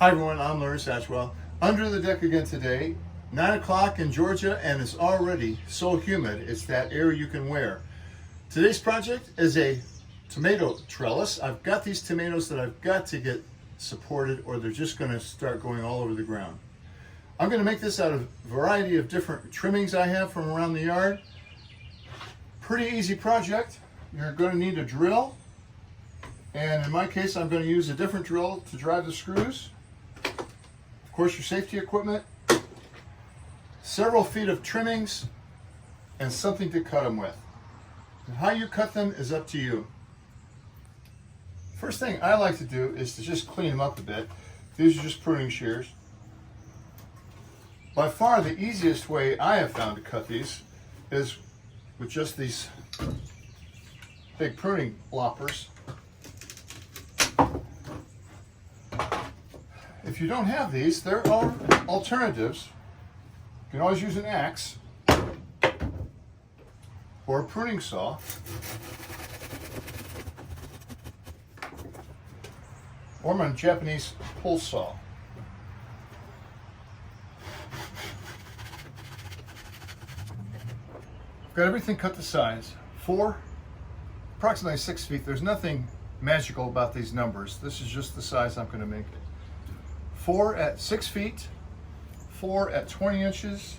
Hi everyone, I'm Larry Satchwell. Under the deck again today, 9 o'clock in Georgia, and it's already so humid, it's that air you can wear. Today's project is a tomato trellis. I've got these tomatoes that I've got to get supported or they're just going to start going all over the ground. I'm going to make this out of a variety of different trimmings I have from around the yard. Pretty easy project. You're going to need a drill, and in my case I'm going to use a different drill to drive the screws. Of course, your safety equipment, several feet of trimmings, and something to cut them with. And how you cut them is up to you. First thing I like to do is to just clean them up a bit. These are just pruning shears. By far the easiest way I have found to cut these is with just these big pruning loppers. If you don't have these, there are alternatives. You can always use an axe or a pruning saw. Or my Japanese pull saw. I've got everything cut to size. Approximately 6 feet. There's nothing magical about these numbers. This is just the size I'm going to make it. 4 at 6 feet, 4 at 20 inches,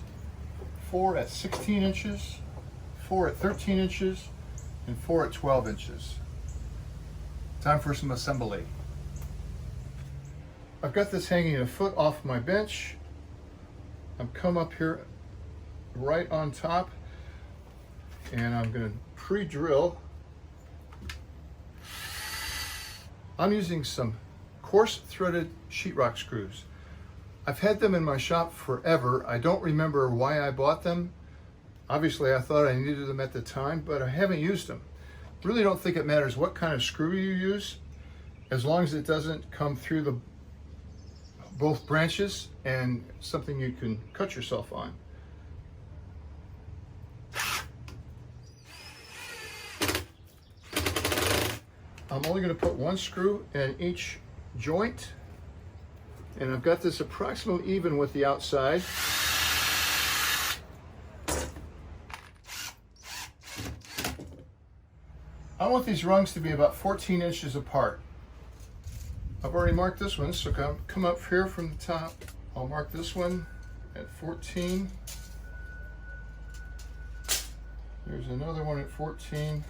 4 at 16 inches, 4 at 13 inches, and 4 at 12 inches. Time for some assembly. I've got this hanging a foot off my bench. I'm come up here right on top, and I'm going to pre-drill. I'm using some coarse threaded sheetrock screws. I've had them in my shop forever. I don't remember why I bought them. Obviously I thought I needed them at the time, but I haven't used them. Really don't think it matters what kind of screw you use, as long as it doesn't come through both branches and something you can cut yourself on. I'm only going to put one screw in each joint, and I've got this approximately even with the outside. I want these rungs to be about 14 inches apart. I've already marked this one, so come up here from the top. I'll mark this one at 14. There's another one at 14.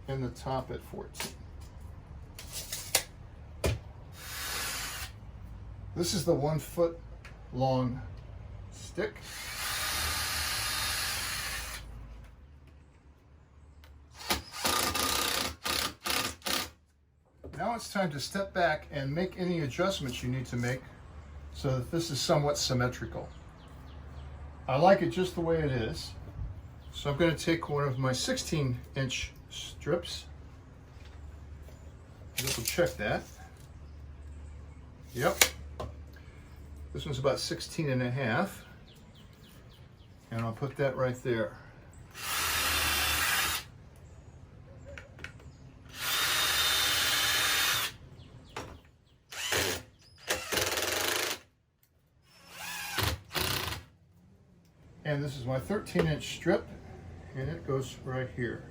And the top at 14. This is the 1 foot long stick. Now it's time to step back and make any adjustments you need to make so that this is somewhat symmetrical. I like it just the way it is. So I'm going to take one of my 16-inch strips. Double check that. Yep. This one's about 16 and a half. And I'll put that right there. And this is my 13-inch strip, and it goes right here.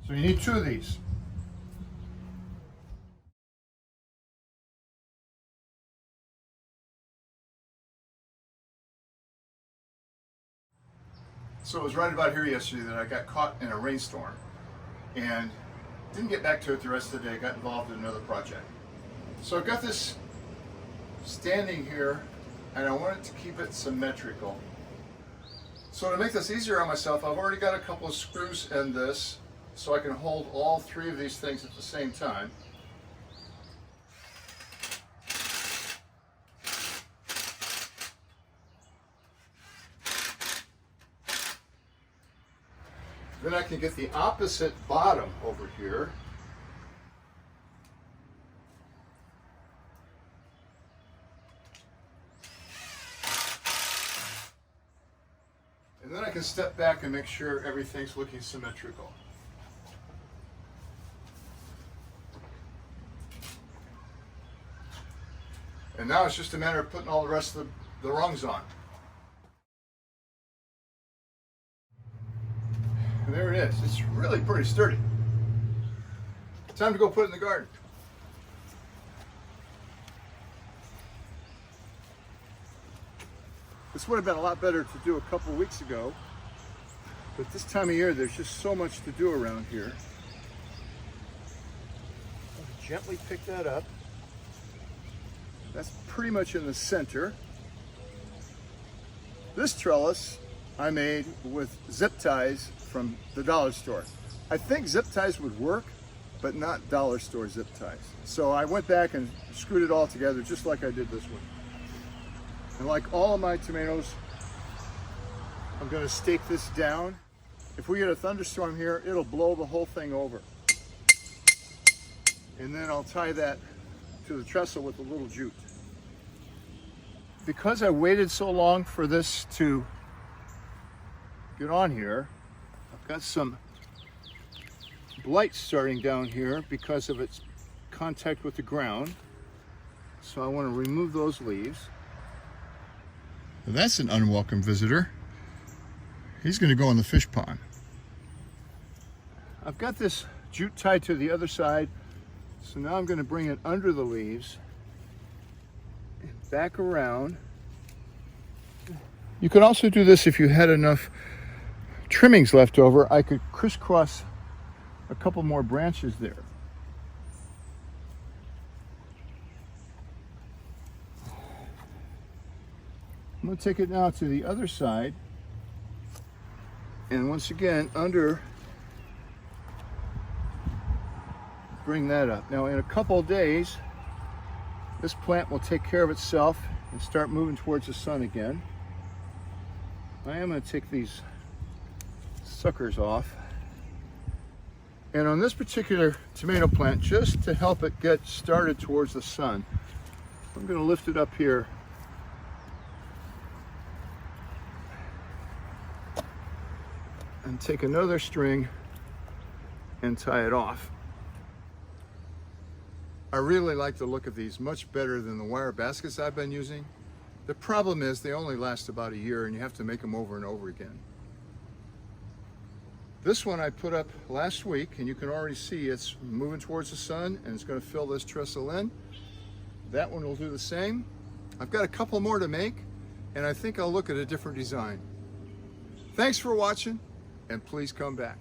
So you need 2 of these. So it was right about here yesterday that I got caught in a rainstorm and didn't get back to it the rest of the day. Got involved in another project. So I've got this standing here, and I wanted to keep it symmetrical. So to make this easier on myself, I've already got a couple of screws in this so I can hold all 3 of these things at the same time. Then I can get the opposite bottom over here. And then I can step back and make sure everything's looking symmetrical. And now it's just a matter of putting all the rest of the rungs on. And there it is. It's really pretty sturdy. Time to go put it in the garden. This would have been a lot better to do a couple weeks ago, but this time of year there's just so much to do around here. I'll gently pick that up. That's pretty much in the center. This trellis I made with zip ties from the dollar store. I think zip ties would work, but not dollar store zip ties. So I went back and screwed it all together just like I did this one. And like all of my tomatoes, I'm going to stake this down. If we get a thunderstorm here, it'll blow the whole thing over. And then I'll tie that to the trestle with a little jute. Because I waited so long for this to get on here, I've got some blight starting down here because of its contact with the ground. So I want to remove those leaves. That's an unwelcome visitor. He's going to go in the fish pond. I've got this jute tied to the other side, so now I'm going to bring it under the leaves and back around. You could also do this if you had enough trimmings left over. I could crisscross a couple more branches there. I'm going to take it now to the other side, and once again under, bring that up. Now in a couple of days this plant will take care of itself and start moving towards the sun again. I am going to take these suckers off, and on this particular tomato plant, just to help it get started towards the sun, I'm going to lift it up here and take another string and tie it off. I really like the look of these, much better than the wire baskets I've been using. The problem is they only last about a year and you have to make them over and over again. This one I put up last week, and you can already see it's moving towards the sun and it's going to fill this trestle in. That one will do the same. I've got a couple more to make, and I think I'll look at a different design. Thanks for watching, and please come back.